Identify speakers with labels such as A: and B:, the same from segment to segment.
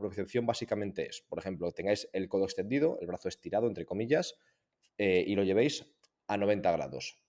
A: propiocepción básicamente es, por ejemplo, tengáis el codo extendido, el brazo estirado, entre comillas, y lo llevéis a 90 grados.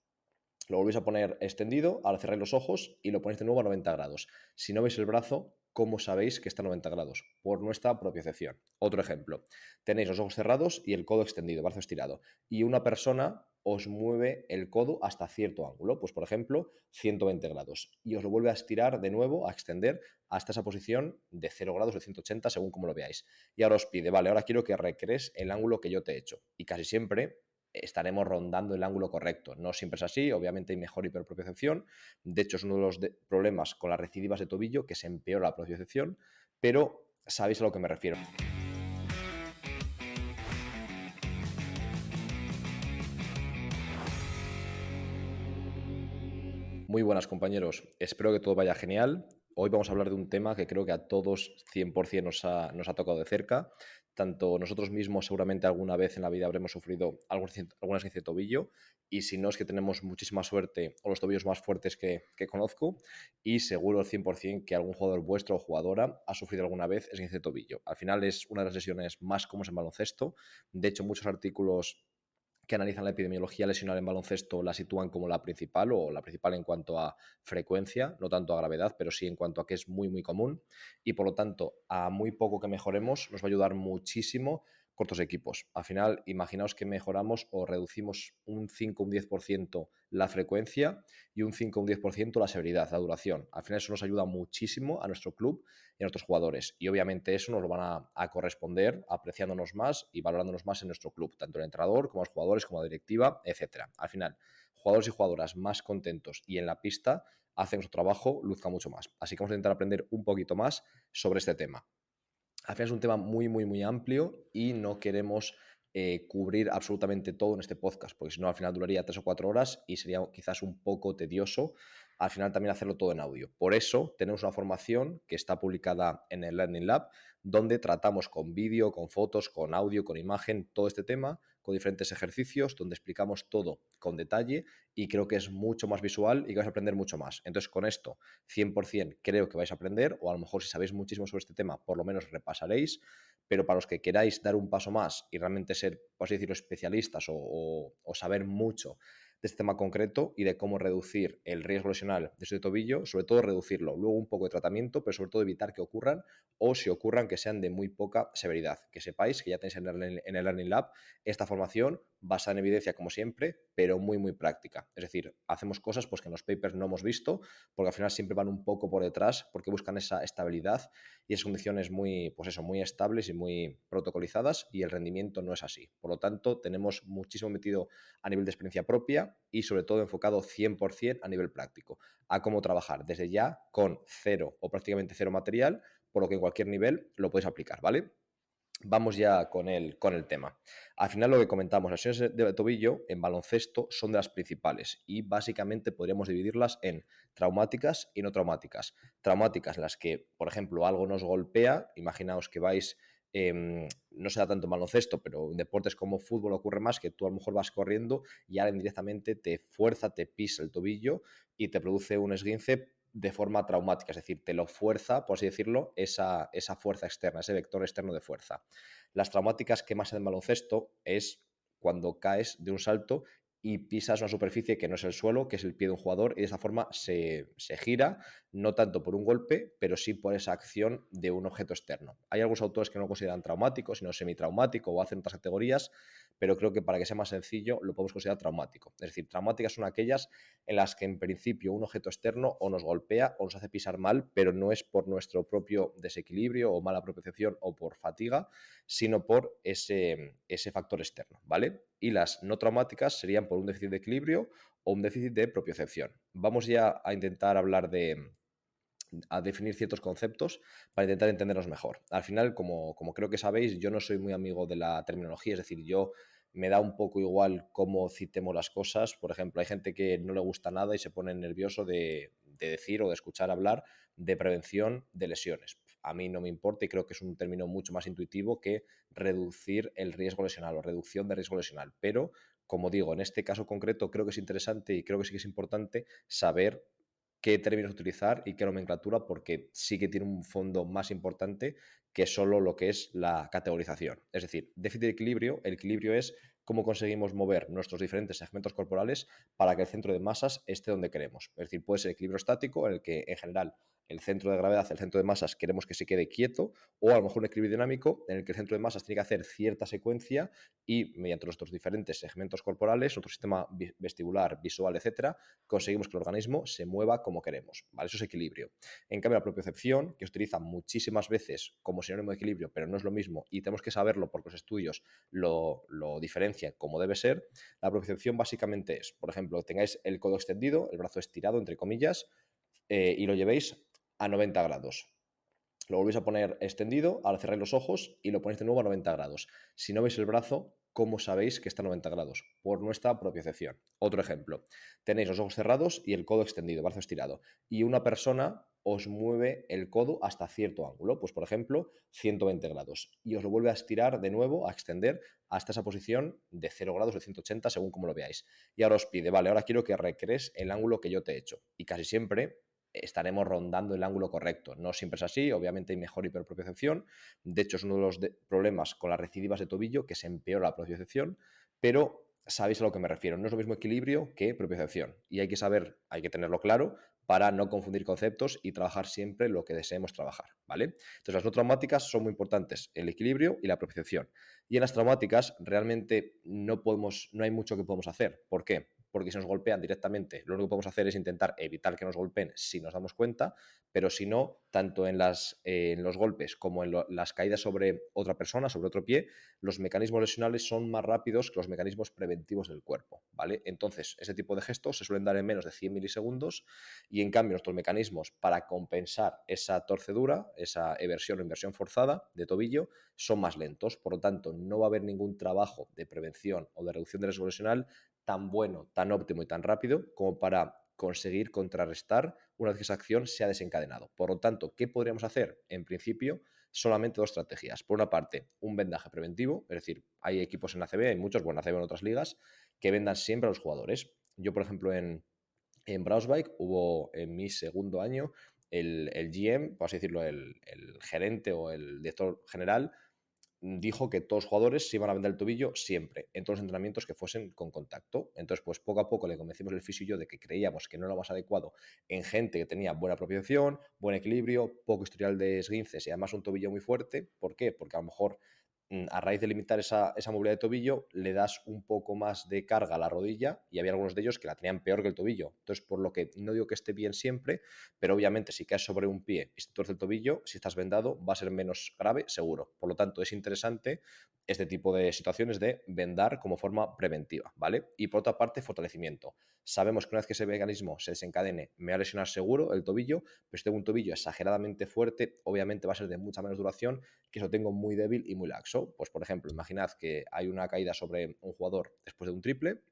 A: Lo volvéis a poner extendido, ahora cerráis los ojos y lo ponéis de nuevo a 90 grados. Si no veis el brazo, ¿cómo sabéis que está a 90 grados? Por nuestra propiocepción. Otro ejemplo, tenéis los ojos cerrados y el codo extendido, brazo estirado, y una persona os mueve el codo hasta cierto ángulo, pues por ejemplo 120 grados, y os lo vuelve a estirar de nuevo, a extender hasta esa posición de 0 grados, de 180, según como lo veáis. Y ahora os pide, vale, ahora quiero que recrees el ángulo que yo te he hecho. Y casi siempre estaremos rondando el ángulo correcto. No siempre es así, obviamente hay mejor hiperpropiocepción. De hecho, es uno de los problemas con las recidivas de tobillo, que se empeora la propiocepción, pero sabéis a lo que me refiero. Muy buenas, compañeros. Espero que todo vaya genial. Hoy vamos a hablar de un tema que creo que a todos 100% nos ha tocado de cerca. Tanto nosotros mismos seguramente alguna vez en la vida habremos sufrido alguna esguince de tobillo, y si no es que tenemos muchísima suerte o los tobillos más fuertes que conozco, y seguro 100% que algún jugador vuestro o jugadora ha sufrido alguna vez esguince de tobillo. Al final es una de las lesiones más comunes en baloncesto. De hecho, muchos artículos que analizan la epidemiología lesional en baloncesto la sitúan como la principal, o la principal en cuanto a frecuencia, no tanto a gravedad, pero sí en cuanto a que es muy, muy común, y por lo tanto, a muy poco que mejoremos, nos va a ayudar muchísimo cortos equipos. Al final, imaginaos que mejoramos o reducimos un 5 o un 10% la frecuencia y un 5 o un 10% la severidad, la duración. Al final eso nos ayuda muchísimo a nuestro club y a nuestros jugadores, y obviamente eso nos lo van a corresponder apreciándonos más y valorándonos más en nuestro club, tanto el entrenador como los jugadores, como la directiva, etcétera. Al final, jugadores y jugadoras más contentos y en la pista hacen que su trabajo luzca mucho más. Así que vamos a intentar aprender un poquito más sobre este tema. Al final es un tema muy, muy, muy amplio y no queremos cubrir absolutamente todo en este podcast, porque si no al final duraría 3 o 4 horas y sería quizás un poco tedioso al final también hacerlo todo en audio. Por eso tenemos una formación que está publicada en el Learning Lab, donde tratamos con vídeo, con fotos, con audio, con imagen, todo este tema, con diferentes ejercicios, donde explicamos todo con detalle, y creo que es mucho más visual y que vais a aprender mucho más. Entonces, con esto, 100% creo que vais a aprender, o a lo mejor si sabéis muchísimo sobre este tema, por lo menos repasaréis, pero para los que queráis dar un paso más y realmente ser, por así decirlo, especialistas o saber mucho de este tema concreto y de cómo reducir el riesgo lesional de este tobillo, sobre todo reducirlo, luego un poco de tratamiento, pero sobre todo evitar que ocurran, o si ocurran que sean de muy poca severidad. Que sepáis que ya tenéis en el Learning Lab esta formación basada en evidencia como siempre, pero muy, muy práctica. Es decir, hacemos cosas pues, que en los papers no hemos visto, porque al final siempre van un poco por detrás, porque buscan esa estabilidad y esas condiciones muy, pues eso, muy estables y muy protocolizadas, y el rendimiento no es así. Por lo tanto, tenemos muchísimo metido a nivel de experiencia propia y sobre todo enfocado 100% a nivel práctico, a cómo trabajar desde ya con cero o prácticamente cero material, por lo que en cualquier nivel lo podéis aplicar, ¿vale? Vamos ya con el tema. Al final, lo que comentamos, las lesiones de tobillo en baloncesto son de las principales y básicamente podríamos dividirlas en traumáticas y no traumáticas. Traumáticas, en las que, por ejemplo, algo nos golpea, imaginaos que vais, no se da tanto en baloncesto, pero en deportes como fútbol ocurre más, que tú a lo mejor vas corriendo y alguien directamente te fuerza, te pisa el tobillo y te produce un esguince de forma traumática, es decir, te lo fuerza, por así decirlo, esa fuerza externa, ese vector externo de fuerza. Las traumáticas que más se dan en baloncesto es cuando caes de un salto y pisas una superficie que no es el suelo, que es el pie de un jugador, y de esa forma se gira, no tanto por un golpe, pero sí por esa acción de un objeto externo. Hay algunos autores que no lo consideran traumático, sino semitraumático, o hacen otras categorías, pero creo que para que sea más sencillo lo podemos considerar traumático. Es decir, traumáticas son aquellas en las que en principio un objeto externo o nos golpea o nos hace pisar mal, pero no es por nuestro propio desequilibrio o mala propiocepción o por fatiga, sino por ese factor externo, ¿vale? Y las no traumáticas serían por un déficit de equilibrio o un déficit de propiocepción. Vamos ya a intentar hablar a definir ciertos conceptos para intentar entendernos mejor. Al final, como creo que sabéis, yo no soy muy amigo de la terminología, es decir, yo me da un poco igual cómo citemos las cosas. Por ejemplo, hay gente que no le gusta nada y se pone nervioso de decir o de escuchar hablar de prevención de lesiones. A mí no me importa y creo que es un término mucho más intuitivo que reducir el riesgo lesional o reducción de riesgo lesional. Pero, como digo, en este caso concreto creo que es interesante y creo que sí que es importante saber qué términos utilizar y qué nomenclatura, porque sí que tiene un fondo más importante que solo lo que es la categorización. Es decir, déficit de equilibrio, el equilibrio es cómo conseguimos mover nuestros diferentes segmentos corporales para que el centro de masas esté donde queremos. Es decir, puede ser equilibrio estático, en el que en general el centro de gravedad, el centro de masas, queremos que se quede quieto, o a lo mejor un equilibrio dinámico en el que el centro de masas tiene que hacer cierta secuencia y mediante nuestros diferentes segmentos corporales, nuestro sistema vestibular, visual, etcétera, conseguimos que el organismo se mueva como queremos. ¿Vale? Eso es equilibrio. En cambio, la propiocepción, que se utiliza muchísimas veces como sinónimo de equilibrio, pero no es lo mismo y tenemos que saberlo porque los estudios lo diferencian como debe ser, la propiocepción básicamente es, por ejemplo, tengáis el codo extendido, el brazo estirado, entre comillas, y lo llevéis a 90 grados. Lo volvéis a poner extendido, al cerrar los ojos y lo ponéis de nuevo a 90 grados. Si no veis el brazo, ¿cómo sabéis que está a 90 grados? Por nuestra propiocepción. Otro ejemplo. Tenéis los ojos cerrados y el codo extendido, brazo estirado. Y una persona os mueve el codo hasta cierto ángulo, pues por ejemplo 120 grados. Y os lo vuelve a estirar de nuevo, a extender hasta esa posición de 0 grados, de 180, según como lo veáis. Y ahora os pide, vale, ahora quiero que recrees el ángulo que yo te he hecho. Y casi siempre estaremos rondando el ángulo correcto. No siempre es así, obviamente hay mejor hiperpropiocepción. De hecho, es uno de los problemas con las recidivas de tobillo, que se empeora la propiocepción, pero sabéis a lo que me refiero. No es lo mismo equilibrio que propiocepción. Y hay que saber, hay que tenerlo claro para no confundir conceptos y trabajar siempre lo que deseemos trabajar, ¿vale? Entonces, las no traumáticas son muy importantes, el equilibrio y la propiocepción. Y en las traumáticas realmente no hay mucho que podemos hacer. ¿Por qué? Porque si nos golpean directamente, lo único que podemos hacer es intentar evitar que nos golpeen si nos damos cuenta, pero si no, tanto en los golpes como en las caídas sobre otra persona, sobre otro pie, los mecanismos lesionales son más rápidos que los mecanismos preventivos del cuerpo, ¿vale? Entonces, ese tipo de gestos se suelen dar en menos de 100 milisegundos y en cambio nuestros mecanismos para compensar esa torcedura, esa eversión o inversión forzada de tobillo, son más lentos. Por lo tanto, no va a haber ningún trabajo de prevención o de reducción de riesgo lesional tan bueno, tan óptimo y tan rápido como para conseguir contrarrestar una vez que esa acción se ha desencadenado. Por lo tanto, ¿qué podríamos hacer? En principio, solamente dos estrategias. Por una parte, un vendaje preventivo, es decir, hay equipos en la ACB, hay muchos, bueno, en ACB en otras ligas, que vendan siempre a los jugadores. Yo, por ejemplo, en Braunschweig hubo en mi segundo año el GM, por así decirlo, el gerente o el director general, dijo que todos los jugadores se iban a vender el tobillo siempre, en todos los entrenamientos que fuesen con contacto. Entonces, pues poco a poco le convencimos el fisio y yo de que creíamos que no era lo más adecuado en gente que tenía buena propiocepción, buen equilibrio, poco historial de esguinces y además un tobillo muy fuerte. ¿Por qué? Porque a lo mejor a raíz de limitar esa movilidad de tobillo, le das un poco más de carga a la rodilla y había algunos de ellos que la tenían peor que el tobillo. Entonces, por lo que no digo que esté bien siempre, pero obviamente si caes sobre un pie y se tuerce el tobillo, si estás vendado, va a ser menos grave, seguro. Por lo tanto, es interesante este tipo de situaciones de vendar como forma preventiva, ¿vale? Y por otra parte, fortalecimiento. Sabemos que una vez que ese mecanismo se desencadene, me va a lesionar seguro el tobillo, pero si tengo un tobillo exageradamente fuerte, obviamente va a ser de mucha menos duración que eso tengo muy débil y muy laxo. Pues, por ejemplo, imaginad que hay una caída sobre un jugador después de un triple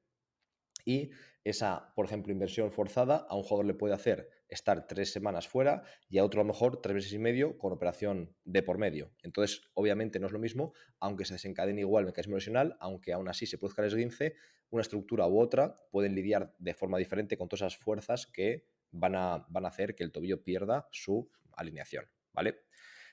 A: y esa, por ejemplo, inversión forzada a un jugador le puede hacer estar 3 semanas fuera y a otro a lo mejor 3 meses y medio con operación de por medio. Entonces, obviamente no es lo mismo, aunque se desencadene igual el mecanismo lesional, aunque aún así se produzca el esguince, una estructura u otra pueden lidiar de forma diferente con todas esas fuerzas que van a hacer que el tobillo pierda su alineación, ¿vale?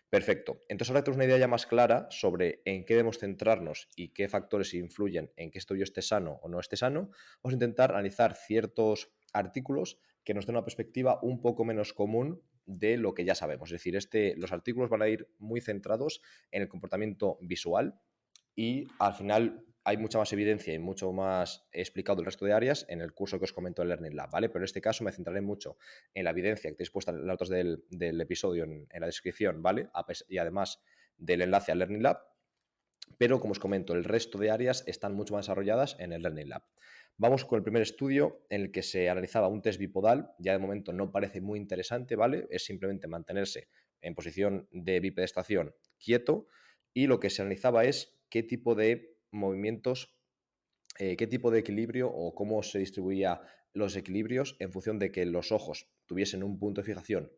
A: Perfecto. Entonces ahora tenemos una idea ya más clara sobre en qué debemos centrarnos y qué factores influyen en que esto yo esté sano o no esté sano. Vamos a intentar analizar ciertos artículos que nos den una perspectiva un poco menos común de lo que ya sabemos. Es decir, los artículos van a ir muy centrados en el comportamiento visual y al final hay mucha más evidencia y mucho más explicado el resto de áreas en el curso que os comento en Learning Lab, ¿vale? Pero en este caso me centraré mucho en la evidencia que tenéis puesta en las notas del episodio en la descripción, ¿vale? Y además del enlace al Learning Lab, pero como os comento, el resto de áreas están mucho más desarrolladas en el Learning Lab. Vamos con el primer estudio en el que se analizaba un test bipodal, ya de momento no parece muy interesante, ¿vale? Es simplemente mantenerse en posición de bipedestación quieto y lo que se analizaba es qué tipo de movimientos, qué tipo de equilibrio o cómo se distribuía los equilibrios en función de que los ojos tuviesen un punto de fijación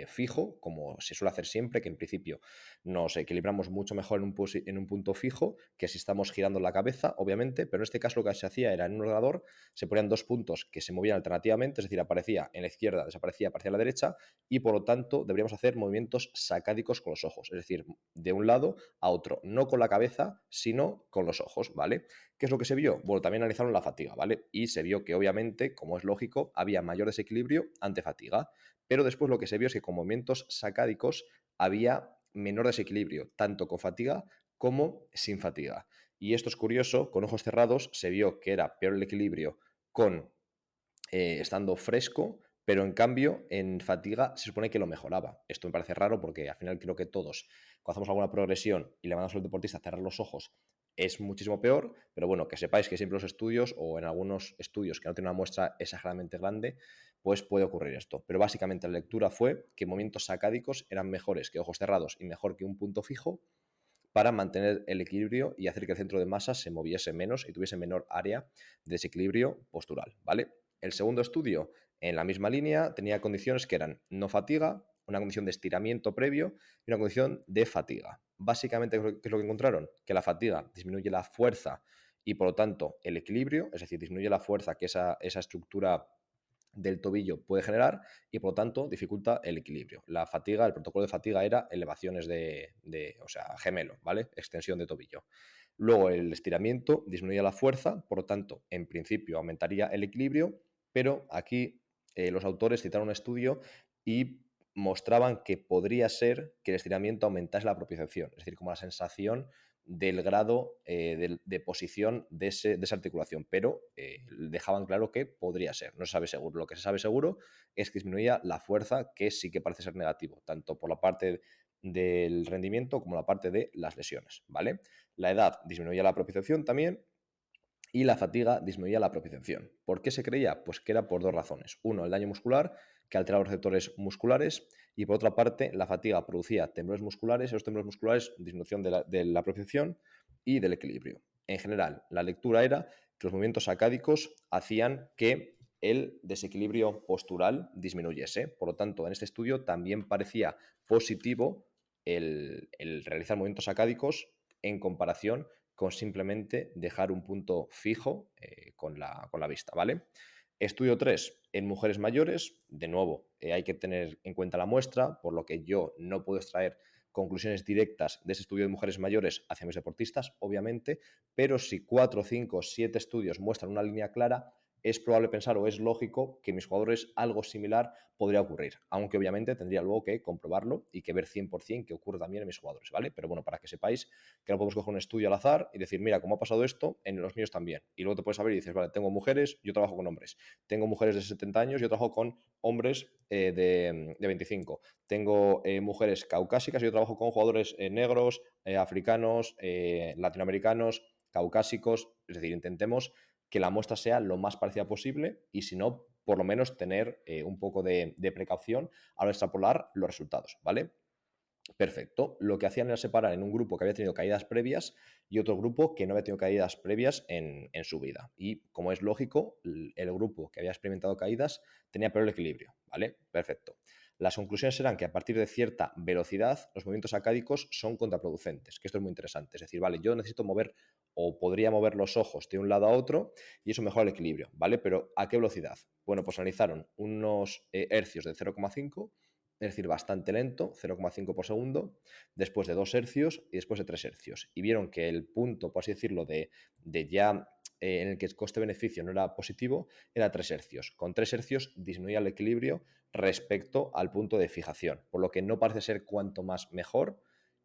A: fijo, como se suele hacer siempre, que en principio nos equilibramos mucho mejor en un punto fijo que si estamos girando la cabeza, obviamente, pero en este caso lo que se hacía era en un ordenador se ponían dos puntos que se movían alternativamente, es decir, aparecía en la izquierda, desaparecía, aparecía a la derecha, y por lo tanto deberíamos hacer movimientos sacádicos con los ojos, es decir, de un lado a otro, no con la cabeza, sino con los ojos, ¿vale? ¿Qué es lo que se vio? Bueno, también analizaron la fatiga, ¿vale? Y se vio que obviamente, como es lógico, había mayor desequilibrio ante fatiga, pero después lo que se vio es que con movimientos sacádicos había menor desequilibrio, tanto con fatiga como sin fatiga. Y esto es curioso, con ojos cerrados se vio que era peor el equilibrio con estando fresco, pero en cambio en fatiga se supone que lo mejoraba. Esto me parece raro porque al final creo que todos, cuando hacemos alguna progresión y le mandamos al deportista a cerrar los ojos, es muchísimo peor, pero bueno, que sepáis que siempre los estudios o en algunos estudios que no tienen una muestra exageradamente grande, pues puede ocurrir esto. Pero básicamente la lectura fue que movimientos sacádicos eran mejores que ojos cerrados y mejor que un punto fijo para mantener el equilibrio y hacer que el centro de masa se moviese menos y tuviese menor área de desequilibrio postural, ¿vale? El segundo estudio, en la misma línea, tenía condiciones que eran no fatiga, una condición de estiramiento previo y una condición de fatiga. Básicamente, ¿qué es lo que encontraron? Que la fatiga disminuye la fuerza y, por lo tanto, el equilibrio, es decir, disminuye la fuerza que esa estructura del tobillo puede generar y por lo tanto dificulta el equilibrio. La fatiga, el protocolo de fatiga era elevaciones o sea, gemelo, ¿vale? Extensión de tobillo. Luego el estiramiento disminuía la fuerza, por lo tanto, en principio aumentaría el equilibrio, pero aquí los autores citaron un estudio y mostraban que podría ser que el estiramiento aumentase la propiocepción, es decir, como la sensación del grado de posición de esa articulación, pero dejaban claro que podría ser, no se sabe seguro. Lo que se sabe seguro es que disminuía la fuerza, que sí que parece ser negativo, tanto por la parte del rendimiento como la parte de las lesiones, ¿vale? La edad disminuía la propiocepción también y la fatiga disminuía la propiocepción. ¿Por qué se creía? Pues que era por dos razones. Uno, el daño muscular, que alteraba los receptores musculares, y por otra parte, la fatiga producía temblores musculares, y los temblores musculares, disminución de la propiocepción y del equilibrio. En general, la lectura era que los movimientos sacádicos hacían que el desequilibrio postural disminuyese. Por lo tanto, en este estudio también parecía positivo el realizar movimientos sacádicos en comparación con simplemente dejar un punto fijo con la vista, ¿vale? Estudio 3, en mujeres mayores, de nuevo, hay que tener en cuenta la muestra, por lo que yo no puedo extraer conclusiones directas de ese estudio de mujeres mayores hacia mis deportistas, obviamente, pero si 4, 5, 7 estudios muestran una línea clara, es probable pensar o es lógico que mis jugadores algo similar podría ocurrir, aunque obviamente tendría luego que comprobarlo y que ver 100% que ocurre también en mis jugadores, ¿vale? Pero bueno, para que sepáis que no podemos coger un estudio al azar y decir, mira, como ha pasado esto, en los míos también. Y luego te puedes saber y dices, vale, tengo mujeres, yo trabajo con hombres. Tengo mujeres de 70 años, yo trabajo con hombres de 25. Tengo mujeres caucásicas, yo trabajo con jugadores negros, africanos, latinoamericanos, caucásicos. Es decir, intentemos que la muestra sea lo más parecida posible y si no, por lo menos tener un poco de precaución al extrapolar los resultados, ¿vale? Perfecto. Lo que hacían era separar en un grupo que había tenido caídas previas y otro grupo que no había tenido caídas previas en su vida. Y como es lógico, el grupo que había experimentado caídas tenía peor equilibrio, ¿vale? Perfecto. Las conclusiones eran que a partir de cierta velocidad los movimientos sacádicos son contraproducentes, que esto es muy interesante. Es decir, vale, yo necesito mover o podría mover los ojos de un lado a otro y eso mejora el equilibrio, ¿vale? Pero ¿a qué velocidad? Bueno, pues analizaron unos hercios de 0,5, es decir, bastante lento, 0,5 por segundo, después de 2 hercios y después de 3 hercios. Y vieron que el punto, por así decirlo, de ya en el que el coste-beneficio no era positivo, era 3 hercios. Con 3 hercios disminuía el equilibrio respecto al punto de fijación, por lo que no parece ser cuanto más mejor.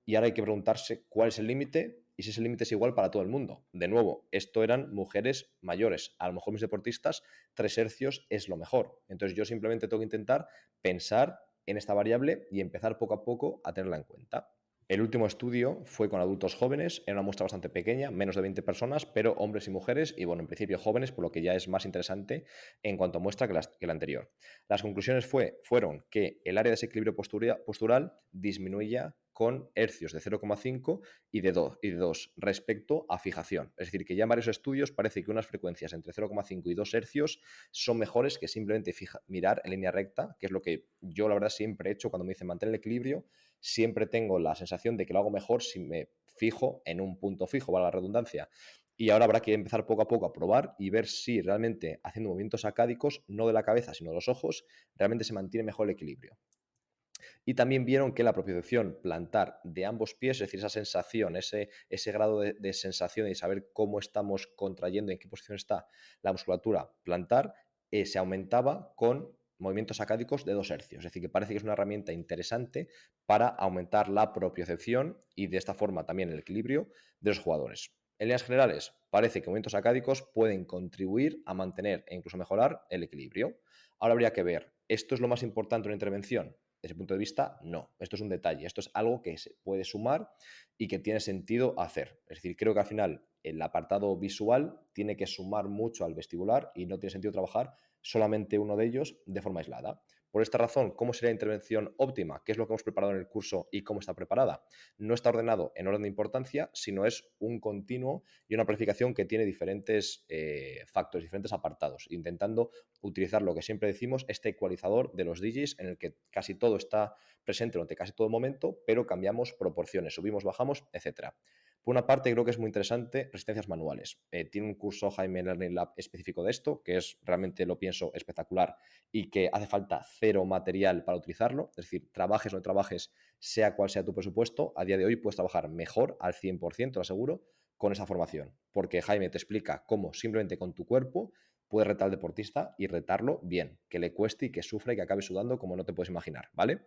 A: Y ahora hay que preguntarse cuál es el límite y si ese límite es igual para todo el mundo. De nuevo, esto eran mujeres mayores. A lo mejor mis deportistas, 3 hercios es lo mejor. Entonces yo simplemente tengo que intentar pensar en esta variable y empezar poco a poco a tenerla en cuenta. El último estudio fue con adultos jóvenes, era una muestra bastante pequeña, menos de 20 personas, pero hombres y mujeres, y bueno, en principio jóvenes, por lo que ya es más interesante en cuanto a muestra que la anterior. Las conclusiones fueron que el área de desequilibrio postural disminuía con hercios de 0,5 y de 2 respecto a fijación. Es decir, que ya en varios estudios parece que unas frecuencias entre 0,5 y 2 hercios son mejores que simplemente mirar en línea recta, que es lo que yo la verdad siempre he hecho cuando me dicen mantener el equilibrio. Siempre tengo la sensación de que lo hago mejor si me fijo en un punto fijo, valga la redundancia. Y ahora habrá que empezar poco a poco a probar y ver si realmente haciendo movimientos acádicos, no de la cabeza, sino de los ojos, realmente se mantiene mejor el equilibrio. Y también vieron que la propiocepción plantar de ambos pies, es decir, esa sensación, ese grado de sensación y saber cómo estamos contrayendo, en qué posición está la musculatura plantar, se aumentaba con movimientos acádicos de 2 hercios. Es decir, que parece que es una herramienta interesante para aumentar la propiocepción y de esta forma también el equilibrio de los jugadores. En líneas generales, parece que movimientos acádicos pueden contribuir a mantener e incluso mejorar el equilibrio. Ahora habría que ver, ¿esto es lo más importante en una intervención? Desde ese punto de vista, no. Esto es un detalle. Esto es algo que se puede sumar y que tiene sentido hacer. Es decir, creo que al final el apartado visual tiene que sumar mucho al vestibular y no tiene sentido trabajar solamente uno de ellos de forma aislada. Por esta razón, ¿cómo sería la intervención óptima? ¿Qué es lo que hemos preparado en el curso y cómo está preparada? No está ordenado en orden de importancia, sino es un continuo y una planificación que tiene diferentes factores, diferentes apartados, intentando utilizar lo que siempre decimos, este ecualizador de los DJs en el que casi todo está presente durante casi todo el momento, pero cambiamos proporciones, subimos, bajamos, etcétera. Por una parte, creo que es muy interesante resistencias manuales. Tiene un curso Jaime Learning Lab específico de esto, que es realmente, lo pienso, espectacular y que hace falta cero material para utilizarlo. Es decir, trabajes o no trabajes, sea cual sea tu presupuesto, a día de hoy puedes trabajar mejor al 100%, lo aseguro, con esa formación. Porque Jaime te explica cómo simplemente con tu cuerpo puedes retar al deportista y retarlo bien, que le cueste y que sufra y que acabe sudando como no te puedes imaginar, ¿vale?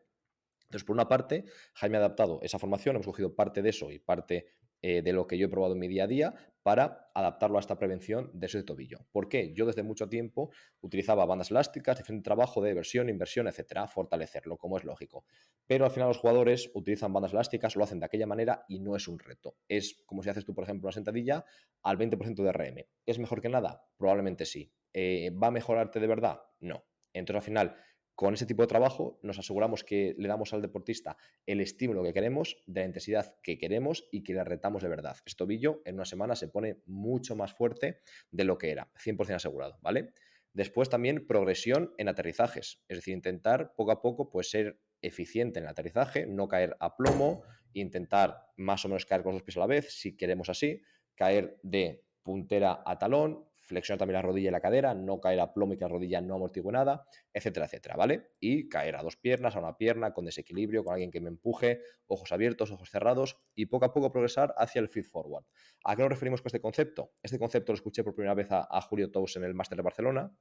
A: Entonces, por una parte, Jaime ha adaptado esa formación, hemos cogido parte de eso y parte de lo que yo he probado en mi día a día para adaptarlo a esta prevención de ese tobillo. ¿Por qué? Yo desde mucho tiempo utilizaba bandas elásticas, diferente trabajo de versión, inversión, etcétera, fortalecerlo, como es lógico. Pero al final los jugadores utilizan bandas elásticas, lo hacen de aquella manera y no es un reto. Es como si haces tú, por ejemplo, una sentadilla al 20% de RM. ¿Es mejor que nada? Probablemente sí. ¿Va a mejorarte de verdad? No. Entonces, al final, con ese tipo de trabajo nos aseguramos que le damos al deportista el estímulo que queremos, de la intensidad que queremos y que le retamos de verdad. Este tobillo en una semana se pone mucho más fuerte de lo que era, 100% asegurado, ¿vale? Después también progresión en aterrizajes, es decir, intentar poco a poco pues ser eficiente en el aterrizaje, no caer a plomo, intentar más o menos caer con los dos pies a la vez, si queremos así, caer de puntera a talón, flexionar también la rodilla y la cadera, no caer a plomo y que la rodilla no amortigue nada, etcétera, etcétera, ¿vale? Y caer a dos piernas, a una pierna, con desequilibrio, con alguien que me empuje, ojos abiertos, ojos cerrados y poco a poco progresar hacia el feed forward. ¿A qué nos referimos con este concepto? Este concepto lo escuché por primera vez a Julio Tous en el Máster de Barcelona.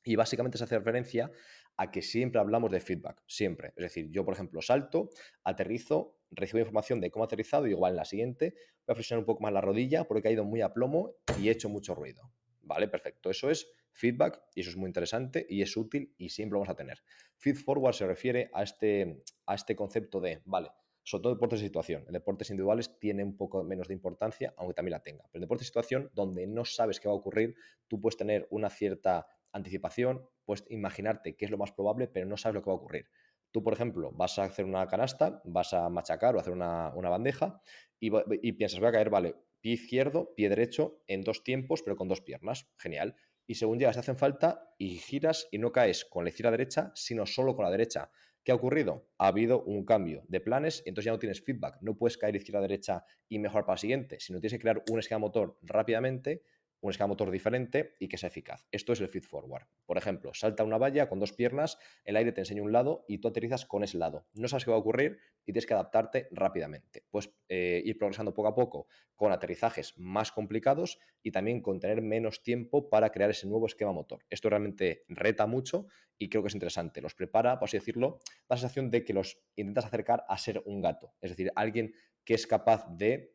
A: Y básicamente se hace referencia a que siempre hablamos de feedback, siempre. Es decir, yo, por ejemplo, salto, aterrizo, recibo información de cómo he aterrizado y digo, vale, en la siguiente voy a flexionar un poco más la rodilla porque he caído muy a plomo y he hecho mucho ruido. Vale, perfecto. Eso es feedback y eso es muy interesante y es útil y siempre lo vamos a tener. Feed forward se refiere a este concepto de, vale, sobre todo deportes de situación. En deportes individuales tiene un poco menos de importancia, aunque también la tenga. Pero en deportes de situación, donde no sabes qué va a ocurrir, tú puedes tener una cierta anticipación, puedes imaginarte qué es lo más probable, pero no sabes lo que va a ocurrir. Tú, por ejemplo, vas a hacer una canasta, vas a machacar o hacer una bandeja y piensas, voy a caer, vale, pie izquierdo, pie derecho, en dos tiempos, pero con dos piernas. Genial. Y según llegas, te hacen falta y giras y no caes con la izquierda derecha, sino solo con la derecha. ¿Qué ha ocurrido? Ha habido un cambio de planes, entonces ya no tienes feedback. No puedes caer izquierda-derecha y mejorar para la siguiente, sino tienes que crear un esquema motor rápidamente, un esquema motor diferente y que sea eficaz. Esto es el feed forward. Por ejemplo, salta una valla con dos piernas, el aire te enseña un lado y tú aterrizas con ese lado. No sabes qué va a ocurrir y tienes que adaptarte rápidamente. Puedes ir progresando poco a poco con aterrizajes más complicados y también con tener menos tiempo para crear ese nuevo esquema motor. Esto realmente reta mucho y creo que es interesante. Los prepara, por así decirlo, la sensación de que los intentas acercar a ser un gato. Es decir, alguien que es capaz de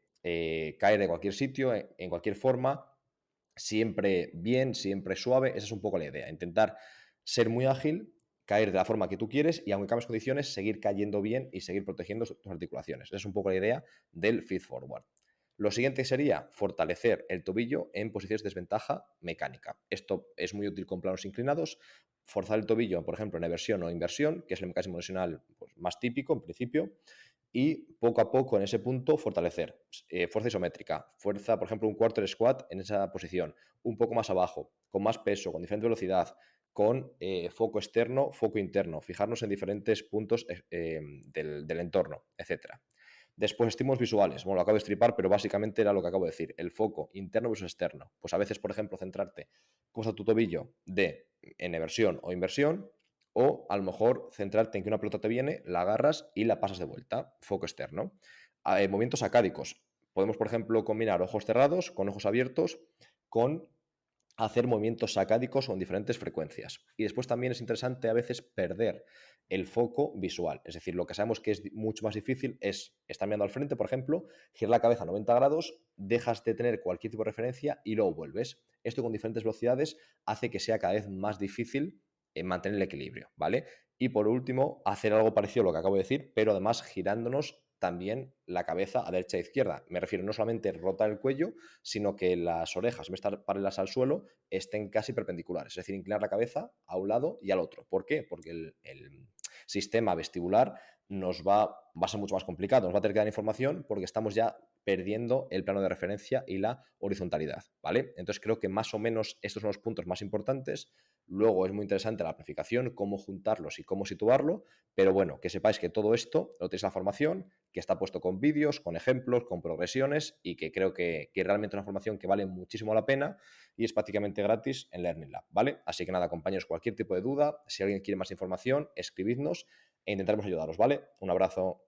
A: caer de cualquier sitio, en cualquier forma, siempre bien, siempre suave. Esa es un poco la idea. Intentar ser muy ágil, caer de la forma que tú quieres y aunque cambies condiciones, seguir cayendo bien y seguir protegiendo tus articulaciones. Esa es un poco la idea del feed forward. Lo siguiente sería fortalecer el tobillo en posiciones de desventaja mecánica. Esto es muy útil con planos inclinados. Forzar el tobillo, por ejemplo, en eversión o inversión, que es el mecanismo lesional pues, más típico en principio. y poco a poco en ese punto fortalecer. Fuerza isométrica, fuerza, por ejemplo, un quarter squat en esa posición, un poco más abajo, con más peso, con diferente velocidad, con foco externo, foco interno, fijarnos en diferentes puntos del entorno, etcétera. Después, estímulos visuales. Bueno, lo acabo de estripar, pero básicamente era lo que acabo de decir. El foco interno versus externo. Pues a veces, por ejemplo, centrarte cómo está tu tobillo en eversión o inversión, o a lo mejor centrarte en que una pelota te viene, la agarras y la pasas de vuelta. Foco externo. Movimientos sacádicos. Podemos, por ejemplo, combinar ojos cerrados con ojos abiertos con hacer movimientos sacádicos o en diferentes frecuencias. Y después también es interesante a veces perder el foco visual. Es decir, lo que sabemos que es mucho más difícil es estar mirando al frente, por ejemplo, girar la cabeza a 90 grados, dejas de tener cualquier tipo de referencia y luego vuelves. Esto con diferentes velocidades hace que sea cada vez más difícil mantener el equilibrio, ¿vale? Y por último, hacer algo parecido a lo que acabo de decir, pero además girándonos también la cabeza a derecha e izquierda. Me refiero no solamente rotar el cuello, sino que las orejas, en vez de estar paralelas al suelo, estén casi perpendiculares, es decir, inclinar la cabeza a un lado y al otro. ¿Por qué? Porque el sistema vestibular va a ser mucho más complicado, nos va a tener que dar información porque estamos ya perdiendo el plano de referencia y la horizontalidad, ¿vale? Entonces creo que más o menos estos son los puntos más importantes. Luego es muy interesante la planificación, cómo juntarlos y cómo situarlo, pero bueno, que sepáis que todo esto lo tenéis en la formación, que está puesto con vídeos, con ejemplos, con progresiones y que creo que realmente es una formación que vale muchísimo la pena y es prácticamente gratis en Learning Lab, ¿vale? Así que nada, compañeros, cualquier tipo de duda, si alguien quiere más información, escribidnos e intentaremos ayudaros, ¿vale? Un abrazo.